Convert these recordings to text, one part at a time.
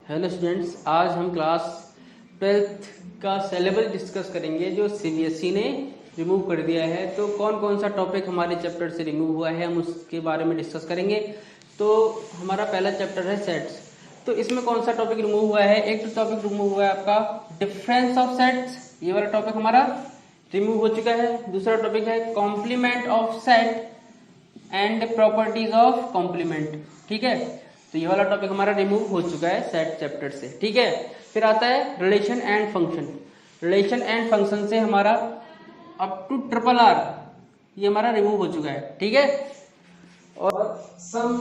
Hello students, आज हम class 12th का सिलेबस डिस्कस करेंगे जो सीबीएसई ने रिमूव कर दिया है। तो कौन कौन सा टॉपिक हमारे चैप्टर से रिमूव हुआ है हम उसके बारे में डिस्कस करेंगे। तो हमारा पहला चैप्टर है सेट्स। तो इसमें कौन सा टॉपिक रिमूव हुआ है? एक तो टॉपिक रिमूव हुआ है आपका डिफरेंस ऑफ सेट्स, ये वाला टॉपिक हमारा रिमूव हो चुका है। दूसरा टॉपिक है complement of set and properties of complement, ठीक है। तो ये वाला टॉपिक हमारा रिमूव हो चुका है सेट चैप्टर से, ठीक है। फिर आता है relation and function. Relation and function से हमारा अप टू ट्रिपल आर ये हमारा रिमूव हो चुका है, ठीक है। और sum,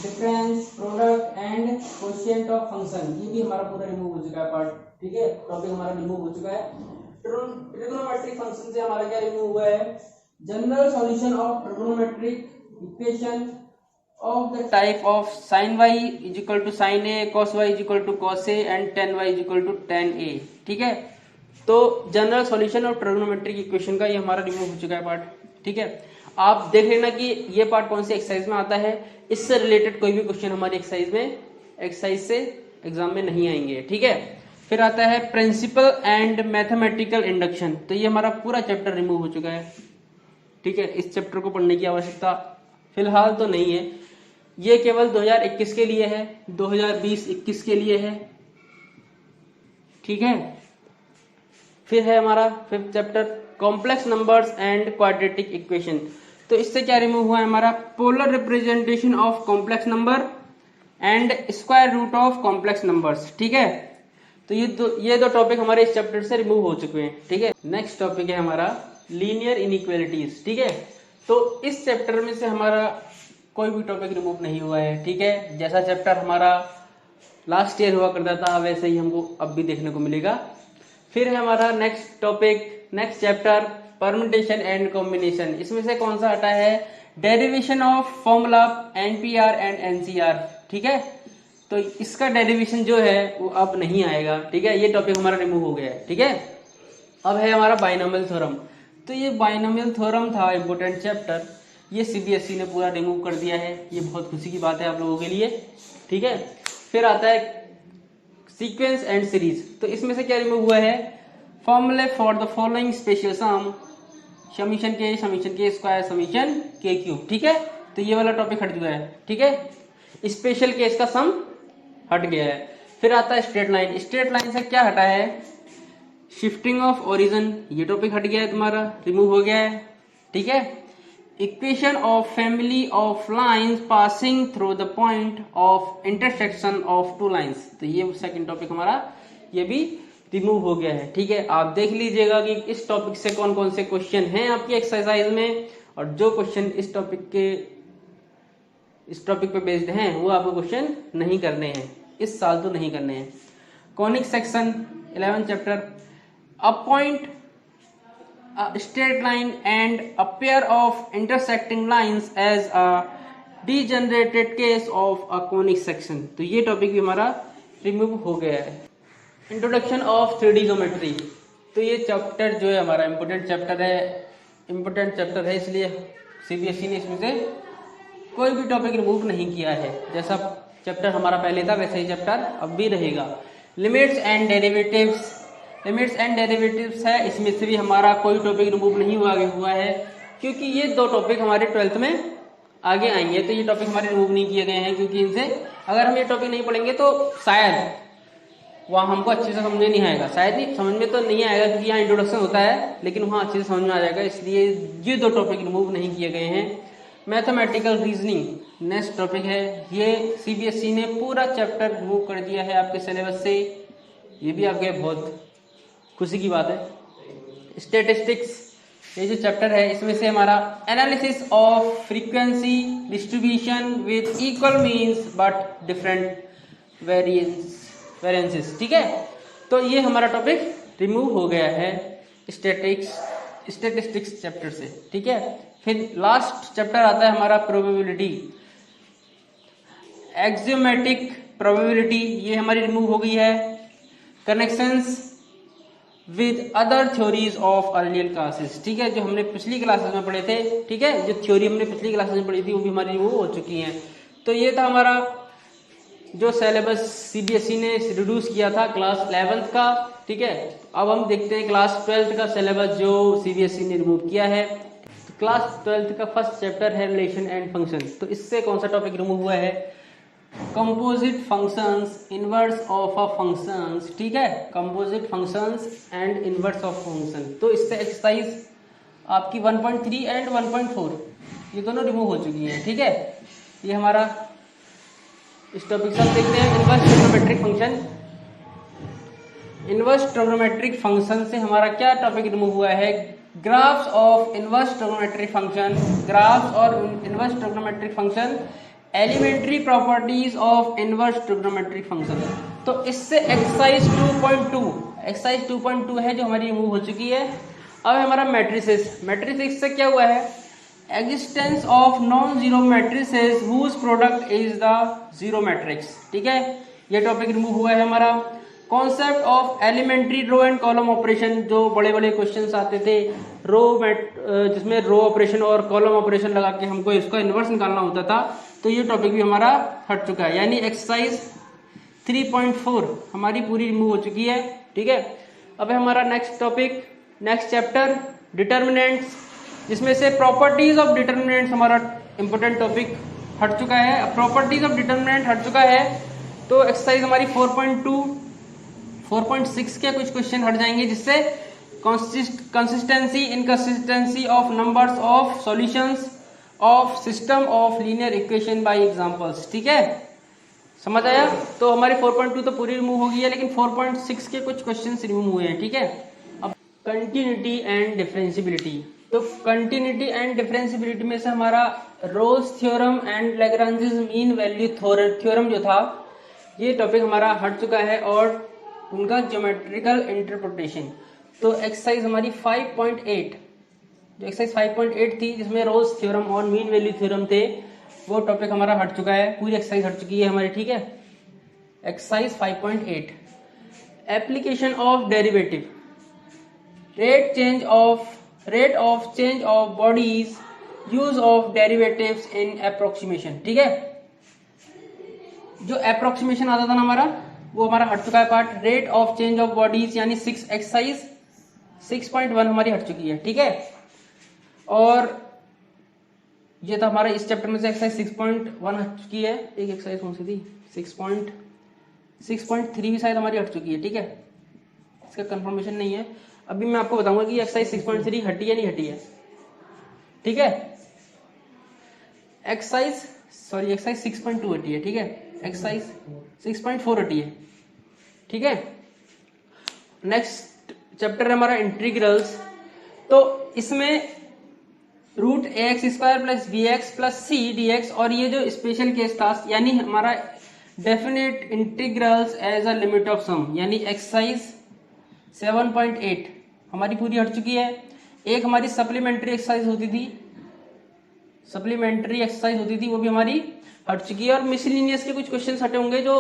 difference, product and coefficient of function ये भी हमारा पूरा रिमूव हो चुका है पार्ट, ठीक है। टॉपिक हमारा रिमूव हो चुका है। ट्रिग्नोमेट्रिक फंक्शन से हमारा क्या रिमूव हुआ है? General solution of trigonometric equation of the type of sin y is equal to sin a, cos y is equal to cos a and tan y is equal to tan a, ठीक है। तो general solution और trigonometric equation का ये हमारा remove हो चुका है पार्ट, ठीक है। आप देख लेना कि ये पार्ट कौन सी एक्सरसाइज में आता है। इससे रिलेटेड कोई भी क्वेश्चन हमारी एक्सरसाइज से एग्जाम में नहीं आएंगे, ठीक है। फिर आता है प्रिंसिपल एंड मैथमेटिकल इंडक्शन। तो ये हमारा पूरा चैप्टर रिमूव हो चुका है, ठीक है। इस चैप्टर को पढ़ने की आवश्यकता फिलहाल तो नहीं है। ये केवल 2021 के लिए है, 2020-21 के लिए है, ठीक है। फिर है हमारा fifth chapter complex numbers and quadratic equation. तो इससे क्या रिमूव हुआ है हमारा? Polar representation of complex number and square root of complex numbers, ठीक है। तो ये दो टॉपिक हमारे इस चैप्टर से रिमूव हो चुके हैं, ठीक है। नेक्स्ट टॉपिक है हमारा लीनियर इनइक्वालिटीज, ठीक है। तो इस चैप्टर में से हमारा कोई भी टॉपिक रिमूव नहीं हुआ है, ठीक है। जैसा चैप्टर हमारा लास्ट ईयर हुआ करता था वैसे ही हमको अब भी देखने को मिलेगा। फिर है हमारा next topic, next chapter permutation and combination. इसमें से कौन सा हटा है? Derivation of formula NPR and NCR, ठीक है। तो इसका डेरिवेशन जो है वो अब नहीं आएगा, ठीक है। ये टॉपिक हमारा रिमूव हो गया है, ठीक है। अब है हमारा बाइनोमियल थ्योरम। तो ये बाइनोमियल थ्योरम था इंपोर्टेंट चैप्टर, ये सीबीएसई ने पूरा रिमूव कर दिया है। ये बहुत खुशी की बात है आप लोगों के लिए, ठीक है। फिर आता है सीक्वेंस एंड सीरीज। तो इसमें से क्या रिमूव हुआ है? Formulae for the following special sum, summation के स्क्वायर, समीशन के क्यूब, ठीक है। तो ये वाला टॉपिक हट चुका है, ठीक है। स्पेशल केस का सम हट गया है। फिर आता है स्ट्रेट लाइन। स्ट्रेट लाइन से क्या हटा है? शिफ्टिंग ऑफ ओरिजिन, ये टॉपिक हट गया है तुम्हारा, रिमूव हो गया है, ठीक है। Equation of family of lines passing through the point of intersection of two lines. तो ये सेकंड टॉपिक हमारा ये भी रिमूव हो गया है, ठीक है। आप देख लीजिएगा कि इस टॉपिक से कौन कौन से क्वेश्चन हैं आपकी एक्सरसाइज में, और जो क्वेश्चन इस टॉपिक पे बेस्ड हैं वो आपको क्वेश्चन नहीं करने हैं, इस साल तो नहीं करने हैं। Conic section 11 chapter, a point, a straight line and a pair of intersecting lines as a degenerated case of a conic section। तो ये टॉपिक भी हमारा रिमूव हो गया है। Introduction of 3D geometry. तो ये चैप्टर जो है हमारा इम्पोर्टेंट चैप्टर है, इसलिए सीबीएसई ने इसमें से कोई भी टॉपिक रिमूव नहीं किया है। जैसा चैप्टर हमारा पहले था वैसा ही चैप्टर अब भी रहेगा। लिमिट्स एंड डेरिवेटिव्स है, इसमें से भी हमारा कोई टॉपिक रिमूव नहीं हुआ है, क्योंकि ये दो टॉपिक हमारे 12th में आगे आएंगे। तो ये टॉपिक हमारे रिमूव नहीं किए गए हैं, क्योंकि इनसे अगर हम ये टॉपिक नहीं पढ़ेंगे तो शायद वहाँ हमको अच्छे से समझ में नहीं आएगा। शायद नहीं, समझ में तो नहीं आएगा क्योंकि यहाँ इंट्रोडक्शन होता है, लेकिन वहाँ अच्छे से समझ में आ जाएगा, इसलिए ये दो टॉपिक रिमूव नहीं किए गए हैं। मैथमेटिकल रीजनिंग नेक्स्ट टॉपिक है। ये सीबीएसई ने पूरा चैप्टर रिमूव कर दिया है आपके सिलेबस से, ये भी आपके बहुत खुशी की बात है। स्टैटिस्टिक्स ये जो चैप्टर है इसमें से हमारा analysis of frequency distribution with equal means but different variances, ठीक है। तो ये हमारा टॉपिक रिमूव हो गया है स्टैटिस्टिक्स चैप्टर से, ठीक है। फिर लास्ट चैप्टर आता है हमारा प्रोबेबिलिटी, एक्सियोमेटिक प्रोबेबिलिटी, ये हमारी रिमूव हो गई है। Connections with other theories of earlier classes, ठीक है, जो हमने पिछली क्लासेस में पढ़े थे, ठीक है। जो थ्योरी हमने पिछली क्लासेस में पढ़ी थी वो भी हमारी रिमूव हो चुकी हैं। तो ये था हमारा जो सिलेबस सीबीएसई ने रिड्यूस किया था क्लास 11th का, ठीक है। अब हम देखते हैं क्लास 12th का सिलेबस जो सीबीएसई ने रिमूव किया है। तो क्लास 12th का फर्स्ट चैप्टर है रिलेशन एंड फंक्शन। तो इससे कौन सा टॉपिक रिमूव हुआ है? Composite functions, inverse of a functions, ठीक है, composite functions and inverse of function. तो इससे एक्सरसाइज आपकी 1.3 एंड 1.4 ये दोनों रिमूव हो चुकी है, ठीक है। ये हमारा इस टॉपिक से हम देखते हैं inverse trigonometric function. Inverse trigonometric function से हमारा क्या टॉपिक रिमूव हुआ है? Graphs of inverse trigonometric function, graphs और inverse trigonometric function, elementary properties of inverse trigonometric function. तो इससे एक्सरसाइज 2.2 है जो हमारी रिमूव हो चुकी है। अब हमारा मैट्रिसेस। मैट्रिसेस से क्या हुआ है? Existence of non zero matrices whose product is the zero matrix, ठीक है, ये टॉपिक रिमूव हुआ है हमारा। Concept of elementary row and column operation, जो बड़े बड़े क्वेश्चंस आते थे जिसमें रो ऑपरेशन और कॉलम ऑपरेशन लगा के हमको इसका इनवर्स निकालना होता था, तो ये टॉपिक भी हमारा हट चुका है। यानी एक्सरसाइज 3.4 हमारी पूरी रिमूव हो चुकी है, ठीक है। अब हमारा next topic, next chapter determinants, जिसमें से प्रॉपर्टीज ऑफ डिटर्मिनेंट्स हमारा इंपॉर्टेंट टॉपिक हट चुका है। अब प्रॉपर्टीज ऑफ डिटर्मिनेंट हट चुका है तो एक्सरसाइज हमारी 4.2, 4.6 के कुछ क्वेश्चन हट जाएंगे, जिससे consistency, inconsistency of numbers of solutions of system of linear equation by examples, ठीक है, समझ आया। तो हमारी 4.2 तो पूरी रिमूव हो गई है, लेकिन 4.6 के कुछ क्वेश्चंस रिमूव हुए हैं, ठीक है। अब कंटिन्यूटी एंड डिफरेंशियबिलिटी। तो कंटिन्यूटी एंड डिफरेंशियबिलिटी में से हमारा Rolle's theorem and Lagrange's mean value theorem जो था, ये टॉपिक हमारा हट चुका है, और उनका ज्योमेट्रिकल इंटरप्रिटेशन। तो एक्सरसाइज हमारी 5.8, जो एक्सरसाइज 5.8 थी जिसमें रोल्स थ्योरम और मीन वैल्यू थ्योरम थे, वो टॉपिक हमारा हट चुका है, पूरी एक्सरसाइज हट चुकी है हमारी, ठीक है। Exercise 5.8 application of derivative, rate of change of bodies, use of derivatives in approximation, ठीक है। जो अप्रोक्सीमेशन आता था ना हमारा, वो हमारा हट चुका है part. Rate of change of bodies यानी एक्सरसाइज 6.1 हमारी हट चुकी है, ठीक है। और ये था हमारा इस चैप्टर में से एक्सरसाइज 6.1 हट चुकी है। एक एक्सरसाइज कौन सी थी? 6.3 भी शायद हमारी हट चुकी है, ठीक है, इसका कंफर्मेशन नहीं है। अभी मैं आपको बताऊंगा कि एक्सरसाइज 6.3 हटी है नहीं हटी है, ठीक है। एक्सरसाइज 6.2 हटी है, ठीक है। एक्सरसाइज 6.4 हटी है, ठीक है। नेक्स्ट चैप्टर है हमारा इंटीग्रल्स। तो इसमें √ax² + bx + c dx, और ये जो स्पेशल केस था, यानी हमारा definite integrals as a limit of sum, यानी एक्सरसाइज 7.8 हमारी पूरी हट चुकी है। एक हमारी सप्लीमेंट्री एक्सरसाइज होती थी, वो भी हमारी हट चुकी है, और मिसलिनियस के कुछ क्वेश्चंस हटे होंगे जो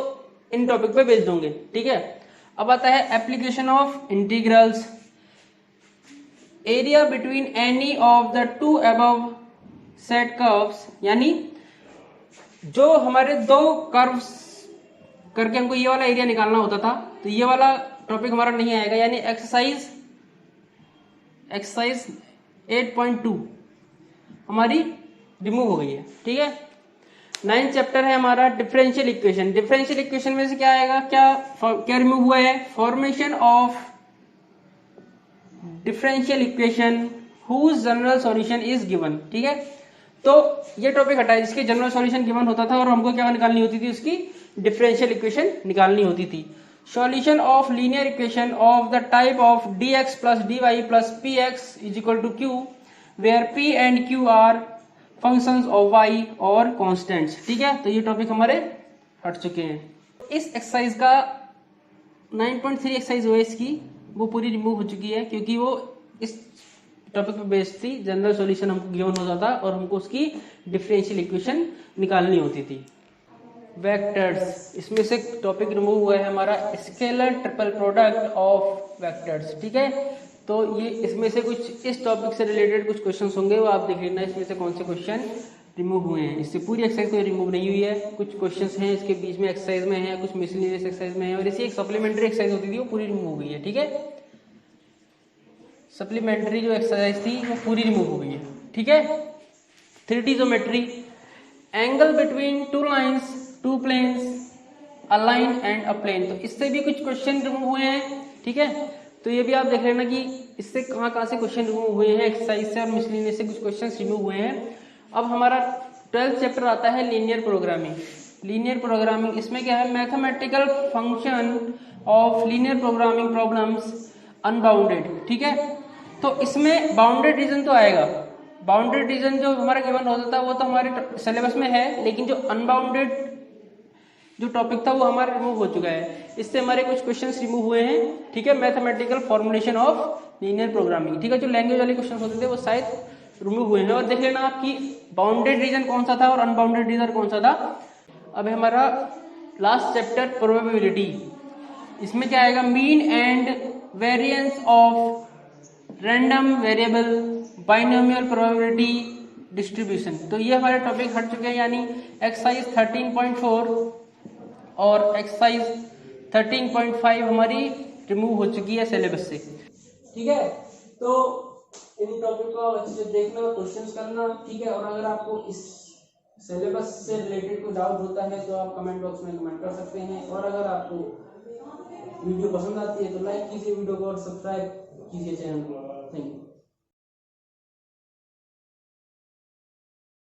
इन टॉपिक पे बेस्ड होंगे, ठीक है। अब आता है application of integrals. Area between any of the two above set curves, यानी जो हमारे दो कर्व्स करके हमको ये वाला एरिया निकालना होता था, तो ये वाला टॉपिक हमारा नहीं आएगा, यानी एक्सरसाइज 8.2 हमारी रिमूव हो गई है, ठीक है। 9th चैप्टर है हमारा डिफरेंशियल इक्वेशन। डिफरेंशियल इक्वेशन में से क्या आएगा, क्या रिमूव हुआ है? Formation of differential equation whose general solution is given, ठीक है। तो ये टॉपिक हटा है जिसके जनरल सॉल्यूशन गिवन होता था, और हमको क्या निकालनी होती थी? उसकी डिफरेंशियल इक्वेशन निकालनी होती थी। Solution of linear equation of the type of dx + dy + px = q, where p and q are functions of y और कांस्टेंट्स, ठीक है। तो ये टॉपिक हमारे हट चुके हैं। इस एक्सरसाइज का 9.3 एक्सरसाइज हुआ इसकी, वो पूरी रिमूव हो चुकी है, क्योंकि वो इस टॉपिक पे बेस्ड थी। जनरल सॉल्यूशन हमको गिवन होता था और हमको उसकी डिफरेंशियल इक्वेशन निकालनी होती थी। वेक्टर्स, इसमें से टॉपिक रिमूव हुआ है हमारा scalar triple product of vectors, ठीक है। तो ये इसमें से कुछ इस टॉपिक से रिलेटेड कुछ क्वेश्चंस होंगे, वो आप देख लेना इसमें से कौन से क्वेश्चन रिमूव हुए हैं। इससे पूरी एक्सरसाइज कोई रिमूव नहीं हुई है, कुछ क्वेश्चंस हैं इसके बीच में एक्सरसाइज में है, कुछ मिसलेनियस एक्सरसाइज में है, और इसी एक सप्लीमेंट्री एक्सरसाइज होती थी वो पूरी रिमूव हो गई है। ठीक है, सप्लीमेंट्री जो एक्सरसाइज थी वो पूरी रिमूव हो गई है। ठीक है, 3D geometry, angle between two lines, two planes, a line and a plane, तो इससे भी कुछ क्वेश्चन रिमूव हुए हैं। ठीक है, तो ये भी आप देख लेना कि इससे कहाँ कहाँ से क्वेश्चन रिमूव हुए हैं, एक्सरसाइज से और मिसलेनियस से कुछ क्वेश्चन रिमूव हुए हैं। अब हमारा 12th चैप्टर आता है लीनियर प्रोग्रामिंग। लीनियर प्रोग्रामिंग इसमें क्या है, mathematical function of linear programming problems unbounded. ठीक है, तो इसमें बाउंडेड रीजन तो आएगा, बाउंडेड रीजन जो हमारा गिवन होता था वो तो हमारे सिलेबस में है, लेकिन जो अनबाउंडेड जो टॉपिक था वो हमारा रिमूव हो चुका है, इससे हमारे कुछ क्वेश्चंस रिमूव हुए हैं। ठीक है, mathematical formulation of linear programming. ठीक है, जो लैंग्वेज वाले क्वेश्चन होते थे वो शायद रिमूव हुए हैं। और देख लेना आपकी बाउंडेड रीजन कौन सा था और अनबाउंडेड रीजन कौन सा था। अब हमारा लास्ट चैप्टर प्रोबेबिलिटी, इसमें क्या आएगा, mean and variance of random variable binomial probability distribution. तो ये हमारे टॉपिक हट चुके हैं, यानी एक्सरसाइज 13.4 और एक्सरसाइज 13.5 हमारी रिमूव हो चुकी है सिलेबस से। ठीक है, तो इन टॉपिक को अच्छे से देखना, क्वेश्चंस करना। ठीक है, और अगर आपको इस सिलेबस से रिलेटेड कोई डाउट होता है तो आप कमेंट बॉक्स में कमेंट कर सकते हैं, और अगर आपको वीडियो पसंद आती है तो लाइक कीजिए वीडियो को और सब्सक्राइब कीजिए चैनल को। Thank you.